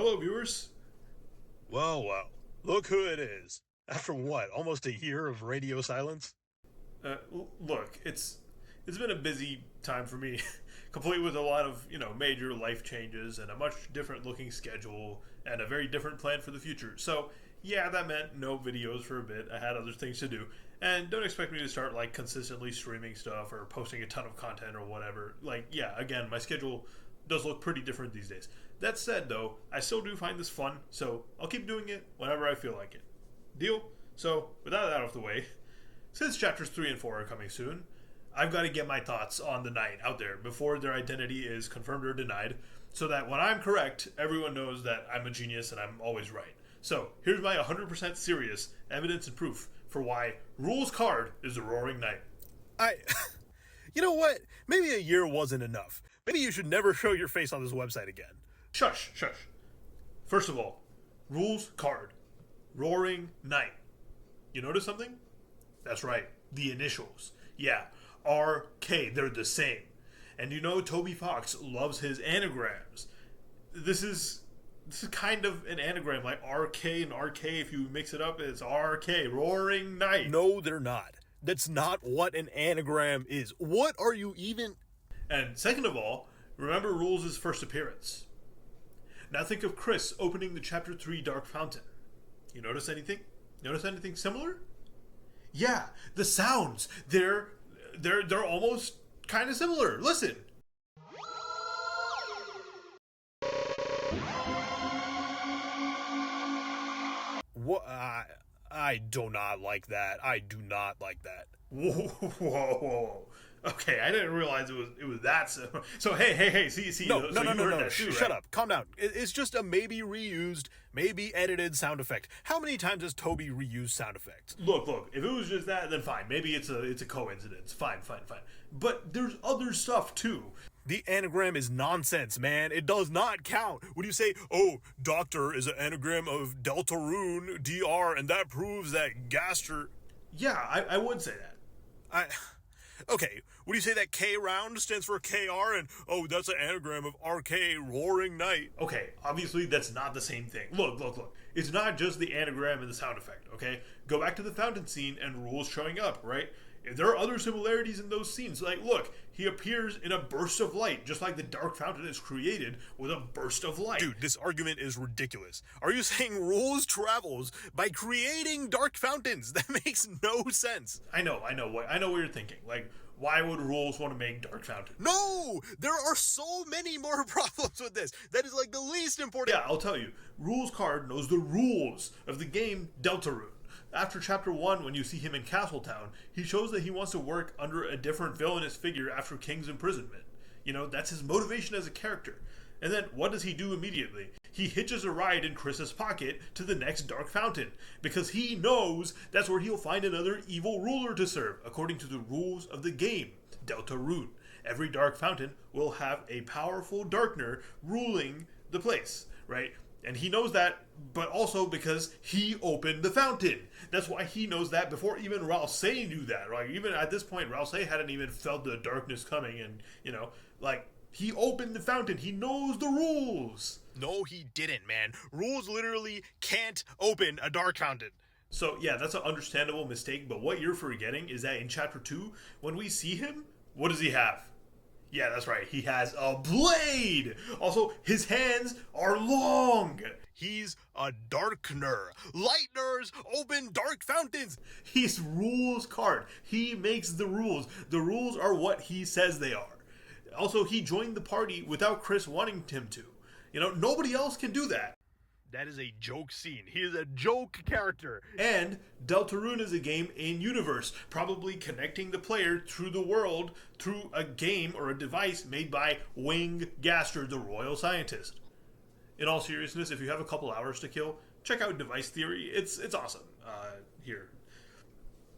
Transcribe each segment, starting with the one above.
Hello, viewers. Well, look who it is. After what, almost a year of radio silence? Look, it's been a busy time for me, complete with a lot of major life changes and a much different looking schedule and a very different plan for the future. So yeah, that meant no videos for a bit. I had other things to do, and don't expect me to start like consistently streaming stuff or posting a ton of content or whatever. Like yeah, again, my schedule does look pretty different these days. That said, though, I still do find this fun, so I'll keep doing it whenever I feel like it. Deal? So, with that out of the way, since chapters 3 and 4 are coming soon, I've got to get my thoughts on the knight out there before their identity is confirmed or denied, so that when I'm correct, everyone knows that I'm a genius and I'm always right. So, here's my 100% serious evidence and proof for why Rule's card is the Roaring Knight. You know what? Maybe a year wasn't enough. Maybe you should never show your face on this website again. Shush. First of all, Rule's card, Roaring Knight. You notice something? That's right, the initials. Yeah, RK, they're the same. And you know Toby Fox loves his anagrams. This is kind of an anagram, like RK and RK. If you mix it up, it's RK, Roaring Knight. No, they're not. That's not what an anagram is. What are you even... And second of all, remember Rules' first appearance. Now think of Chris opening the Chapter 3 Dark Fountain. You notice anything? Notice anything similar? Yeah, the sounds. They're almost kind of similar. Listen. What? I do not like that. I do not like that. Whoa. Okay, I didn't realize it was that. So hey, see. No. Too, Shut up. Calm down. It's just a maybe reused, maybe edited sound effect. How many times has Toby reused sound effects? Look. If it was just that, then fine. Maybe it's a coincidence. Fine. But there's other stuff too. The anagram is nonsense, man. It does not count. When you say, oh, doctor is an anagram of Deltarune, DR, and that proves that Gaster... Yeah, I would say that. Okay, when you say that K round stands for KR, and, oh, that's an anagram of RK, Roaring Knight. Okay, obviously that's not the same thing. Look. It's not just the anagram and the sound effect, okay? Go back to the fountain scene and Rules showing up, right? There are other similarities in those scenes. Like, look, he appears in a burst of light, just like the Dark Fountain is created with a burst of light. Dude, this argument is ridiculous. Are you saying Rules travels by creating dark fountains? That makes no sense. I know what you're thinking. Like, why would Rules want to make Dark Fountain? No! There are so many more problems with this. That is like the least important... Yeah, I'll tell you. Rules card knows the rules of the game Deltarune. After Chapter 1, when you see him in Castletown, he shows that he wants to work under a different villainous figure after King's imprisonment. That's his motivation as a character. And then, what does he do immediately? He hitches a ride in Chris's pocket to the next Dark Fountain, because he knows that's where he'll find another evil ruler to serve, according to the rules of the game, Deltarune. Every Dark Fountain will have a powerful Darkner ruling the place, right? And he knows that, but also because he opened the fountain. That's why he knows that before even Rousey knew that. Right? Even at this point, Rousey hadn't even felt the darkness coming. And, he opened the fountain. He knows the rules. No, he didn't, man. Rules literally can't open a dark fountain. So, yeah, that's an understandable mistake. But what you're forgetting is that in Chapter 2, when we see him, what does he have? Yeah, that's right. He has a blade. Also, his hands are long. He's a Darkner. Lightners open dark fountains. He's Rules card. He makes the rules. The rules are what he says they are. Also, he joined the party without Chris wanting him to. Nobody else can do that. That is a joke scene. He is a joke character. And Deltarune is a game in universe, probably connecting the player through the world through a game or a device made by Wing Gaster, the royal scientist. In all seriousness, if you have a couple hours to kill, check out Device Theory. It's awesome. Here.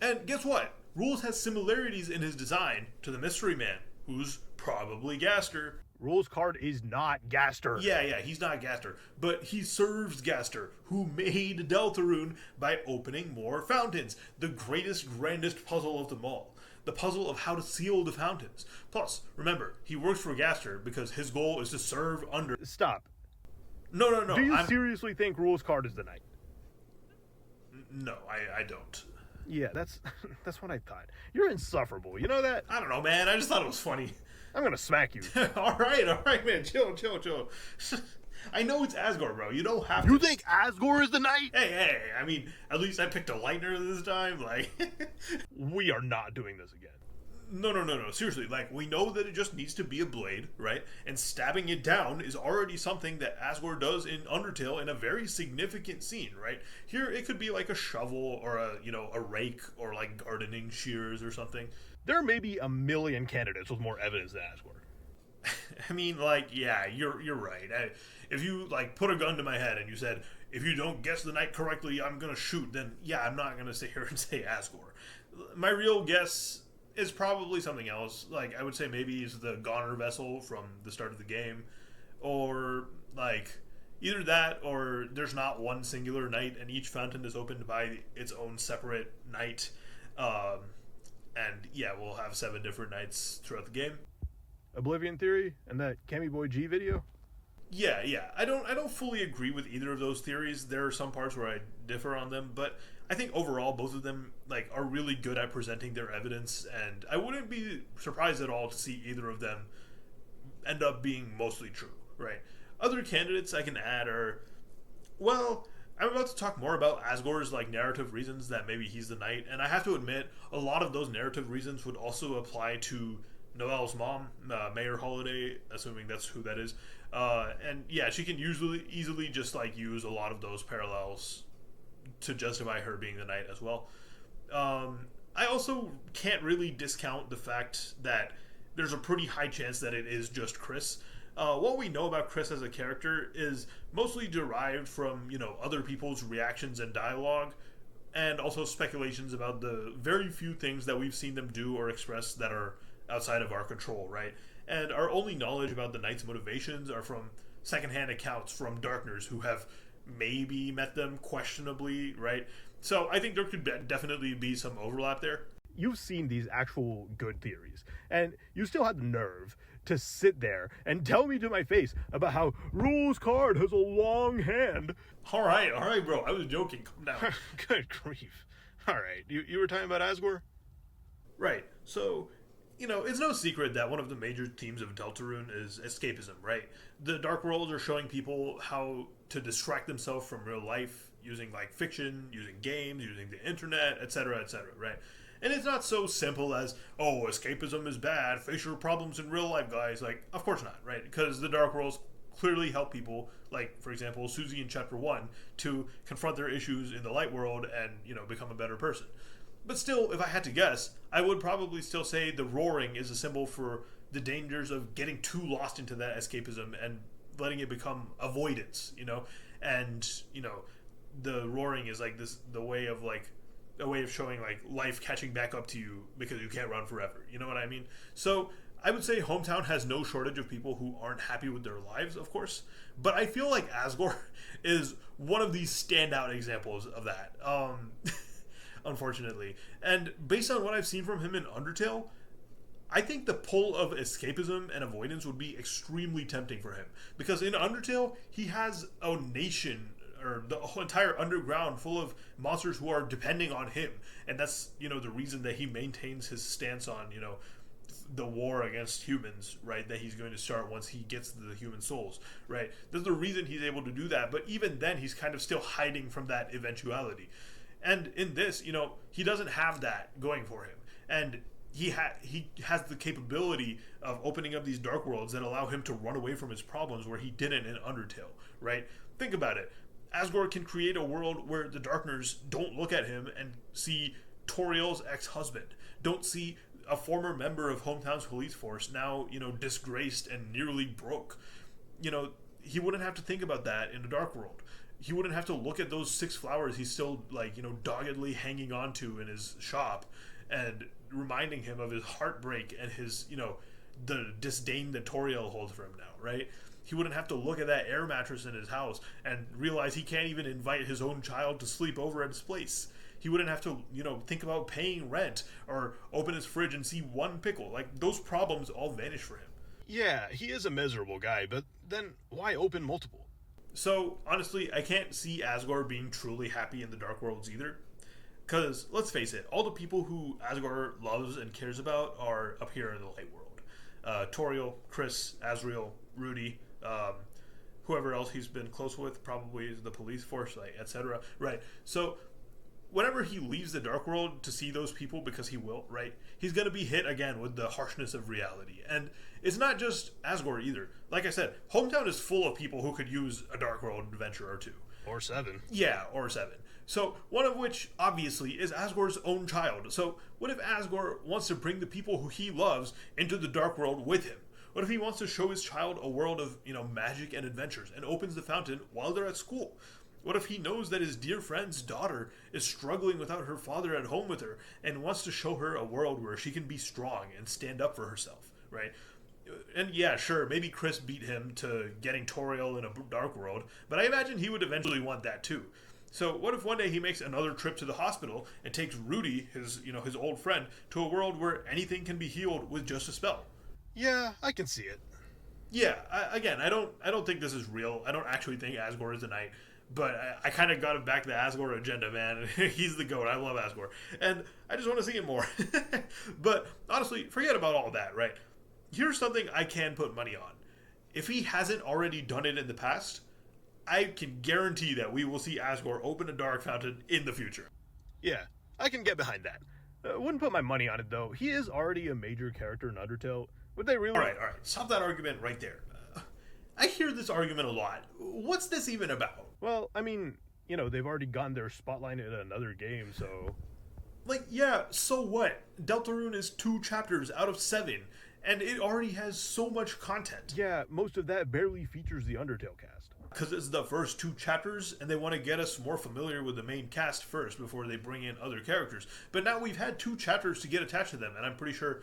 And guess what? Rules has similarities in his design to the Mystery Man, who's probably Gaster. Rules card is not Gaster. Yeah, he's not Gaster. But he serves Gaster, who made Deltarune by opening more fountains. The greatest, grandest puzzle of them all. The puzzle of how to seal the fountains. Plus, remember, he works for Gaster because his goal is to serve under... Stop. No. Do you seriously think Rules Card is the knight? No, I don't. Yeah, that's what I thought. You're insufferable. You know that? I don't know, man. I just thought it was funny. I'm gonna smack you. all right, man. Chill. I know it's Asgore, bro. You don't have to. You think Asgore is the knight? Hey. I mean, at least I picked a lightner this time. Like, we are not doing this again. No. Seriously, like, we know that it just needs to be a blade, right? And stabbing it down is already something that Asgore does in Undertale in a very significant scene, right? Here, it could be like a shovel or a rake or like gardening shears or something. There may be a million candidates with more evidence than Asgore. I mean, like, yeah, you're right. If you, like, put a gun to my head and you said, if you don't guess the knight correctly, I'm gonna shoot, then, yeah, I'm not gonna sit here and say Asgore. My real guess is probably something else. Like, I would say maybe it's the Goner vessel from the start of the game, or like either that or there's not one singular knight and each fountain is opened by its own separate knight. And yeah, we'll have 7 different knights throughout the game. Oblivion Theory and that Cammy Boy G video? Yeah. I don't fully agree with either of those theories. There are some parts where I differ on them, but I think overall both of them like are really good at presenting their evidence, and I wouldn't be surprised at all to see either of them end up being mostly true, right? Other candidates I can add are, well, I'm about to talk more about Asgore's like narrative reasons that maybe he's the knight, and I have to admit a lot of those narrative reasons would also apply to Noelle's mom, Mayor Holiday, assuming that's who that is. And yeah, she can easily just like use a lot of those parallels to justify her being the knight as well. I also can't really discount the fact that there's a pretty high chance that it is just Chris. What we know about Chris as a character is mostly derived from, other people's reactions and dialogue, and also speculations about the very few things that we've seen them do or express that are outside of our control, right? And our only knowledge about the Knight's motivations are from secondhand accounts from Darkners who have maybe met them questionably, right? So I think there could definitely be some overlap there. You've seen these actual good theories, and you still had the nerve to sit there and tell me to my face about how Rules Card has a long hand. All right, bro. I was joking. Calm down. Good grief. All right, you were talking about Asgore? Right. So, it's no secret that one of the major themes of Deltarune is escapism, right? The Dark Worlds are showing people how to distract themselves from real life using, like, fiction, using games, using the internet, etc., right? And it's not so simple as, oh, escapism is bad, face your problems in real life, guys. Like, of course not, right? Because the Dark Worlds clearly help people, like, for example, Susie in Chapter 1, to confront their issues in the light world and, become a better person. But still, if I had to guess, I would probably still say the roaring is a symbol for the dangers of getting too lost into that escapism and letting it become avoidance, And, the roaring is like a way of showing like life catching back up to you because you can't run forever. You know what I mean? So I would say Hometown has no shortage of people who aren't happy with their lives, of course. But I feel like Asgore is one of these standout examples of that. Unfortunately. And based on what I've seen from him in Undertale, I think the pull of escapism and avoidance would be extremely tempting for him. Because in Undertale, he has a nation, or the whole entire underground full of monsters who are depending on him. And that's, the reason that he maintains his stance on, the war against humans, right, that he's going to start once he gets the human souls, right? There's the reason he's able to do that, but even then, he's kind of still hiding from that eventuality. And in this, he doesn't have that going for him. And he has the capability of opening up these dark worlds that allow him to run away from his problems where he didn't in Undertale, right? Think about it. Asgore can create a world where the Darkners don't look at him and see Toriel's ex-husband, don't see a former member of Hometown's police force now, disgraced and nearly broke. He wouldn't have to think about that in a dark world. He wouldn't have to look at those 6 flowers he's still, doggedly hanging on to in his shop and reminding him of his heartbreak and his, the disdain that Toriel holds for him now, right? He wouldn't have to look at that air mattress in his house and realize he can't even invite his own child to sleep over at his place. He wouldn't have to, think about paying rent or open his fridge and see one pickle. Like, those problems all vanish for him. Yeah, he is a miserable guy, but then why open multiple? So, honestly, I can't see Asgore being truly happy in the Dark Worlds either. Because, let's face it, all the people who Asgore loves and cares about are up here in the Light World. Toriel, Chris, Azrael, Rudy, whoever else he's been close with, probably the police force, like, etc. Right. So, whenever he leaves the Dark World to see those people, because he will, right, he's going to be hit again with the harshness of reality. And it's not just Asgore either. Like I said, Hometown is full of people who could use a Dark World adventure or two. Or 7. Yeah, or 7. So, one of which, obviously, is Asgore's own child. So, what if Asgore wants to bring the people who he loves into the Dark World with him? What if he wants to show his child a world of, magic and adventures and opens the fountain while they're at school? What if he knows that his dear friend's daughter is struggling without her father at home with her and wants to show her a world where she can be strong and stand up for herself, right? And yeah, sure, maybe Chris beat him to getting Toriel in a Dark World, but I imagine he would eventually want that too. So what if one day he makes another trip to the hospital and takes Rudy, his old friend, to a world where anything can be healed with just a spell? Yeah, I can see it. Yeah, I don't think this is real. I don't actually think Asgore is the knight, but I kind of got him back to the Asgore agenda, man. He's the GOAT. I love Asgore, and I just want to see him more. But honestly, forget about all that, right? Here's something I can put money on. If he hasn't already done it in the past, I can guarantee that we will see Asgore open a Dark Fountain in the future. Yeah, I can get behind that. Wouldn't put my money on it, though. He is already a major character in Undertale. Would they really... All right. Stop that argument right there. I hear this argument a lot. What's this even about? Well, I mean, they've already gotten their spotlight in another game, so... Yeah, so what? Deltarune is 2 chapters out of 7, and it already has so much content. Yeah, most of that barely features the Undertale cast. Because it's the first 2 chapters, and they want to get us more familiar with the main cast first before they bring in other characters. But now we've had 2 chapters to get attached to them, and I'm pretty sure,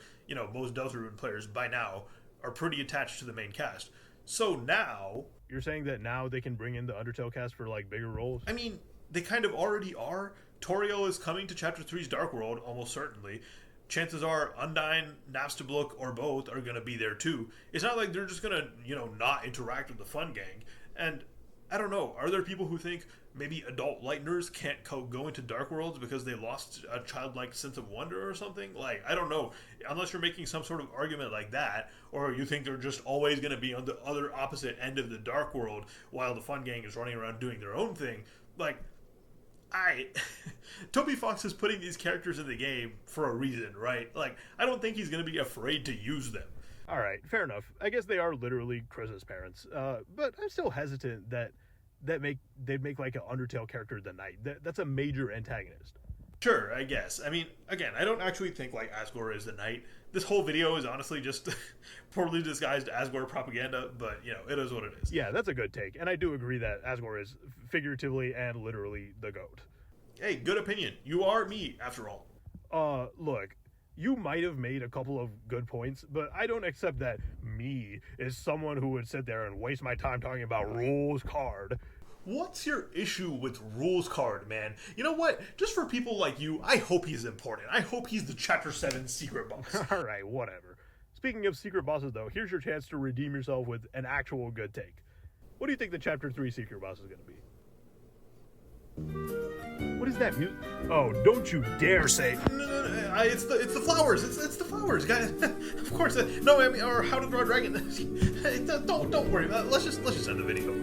most Deltarune players by now are pretty attached to the main cast. So now... You're saying that now they can bring in the Undertale cast for, bigger roles? I mean, they kind of already are. Toriel is coming to Chapter 3's Dark World, almost certainly. Chances are Undyne, Napstablook, or both are going to be there too. It's not like they're just going to, not interact with the Fun Gang. And I don't know, are there people who think maybe adult Lightners can't go into Dark Worlds because they lost a childlike sense of wonder or something? I don't know. Unless you're making some sort of argument like that, or you think they're just always going to be on the other opposite end of the Dark World while the Fun Gang is running around doing their own thing. Toby Fox is putting these characters in the game for a reason, right? I don't think he's going to be afraid to use them. All right, fair enough. I guess they are literally Chris's parents. But I'm still hesitant that they'd make an Undertale character the Knight. That's a major antagonist. Sure, I guess. I mean, again, I don't actually think Asgore is the Knight. This whole video is honestly just poorly disguised Asgore propaganda, but it is what it is. Yeah, that's a good take, and I do agree that Asgore is figuratively and literally the GOAT. Hey, good opinion. You are me, after all. Look, you might have made a couple of good points, but I don't accept that me is someone who would sit there and waste my time talking about Rules Card. What's your issue with Rules Card, man? You know what? Just for people like you, I hope he's important. I hope he's the Chapter 7 secret boss. Alright, whatever. Speaking of secret bosses, though, here's your chance to redeem yourself with an actual good take. What do you think the Chapter 3 secret boss is going to be? What is that music? Oh, don't you dare say... No, it's the flowers. It's the flowers, guys. Of course. No, I mean, or How to Draw a Dragon. Don't worry. Let's just end the video.